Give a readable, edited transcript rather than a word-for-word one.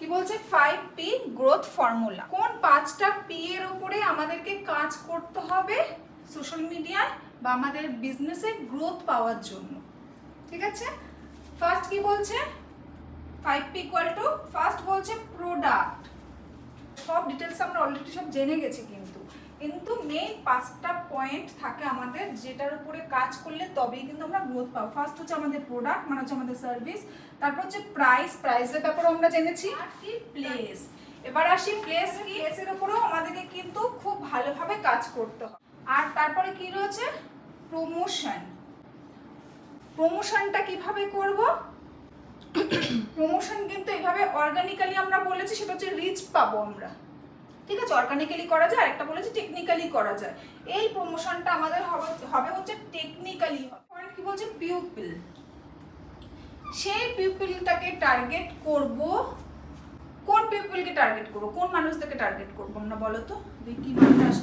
কি বলছে 5P growth formula. কোন 5টা পি এর উপরে আমাদেরকে কাজ করতে হবে সোশ্যাল মিডিয়ায় বা আমাদের বিজনেসে গ্রোথ পাওয়ার জন্য। ঠিক আছে, ফার্স্ট কি বলছে 5P ইকুয়াল টু, ফার্স্ট বলছে প্রোডাক্ট। সব ডিটেলস আমরা অলরেডি সব জেনে গেছি, কিন্তু মেইন 5টা পয়েন্ট থাকে আমাদের যেটার উপরে কাজ করলে তবেই কিন্তু আমরা গ্রোথ পাবো। ফার্স্ট হচ্ছে আমাদের প্রোডাক্ট, মানে হচ্ছে আমাদের সার্ভিস। তারপর হচ্ছে প্রাইসের ব্যাপারে আমরা জেনেছি। আর কি প্লেস। এবার আসি প্লেস কি, প্লেসের উপরেও আমাদেরকে কিন্তু খুব ভালোভাবে কাজ করতে হবে। আর তারপরে কি রয়েছে প্রমোশন। প্রমোশনটা কিভাবে করব? প্রমোশন কিন্তু এইভাবে অর্গানিক্যালি আমরা বলেছি, সেটা হচ্ছে রিচ পাবো আমরা। ঠিক আছে, অর্গানিক্যালি করা যায়, একটা বলেছি টেকনিক্যালি করা যায়। এই প্রমোশনটা আমাদের হবে হচ্ছে টেকনিক্যালি। পয়েন্ট কি বলছে পিউপিল, সেই পিউপিলটাকে টার্গেট করব। কোন পিউপিলকে টার্গেট করব, কোন মানুষদেরকে টার্গেট করব না বলো তো, কি মানুষ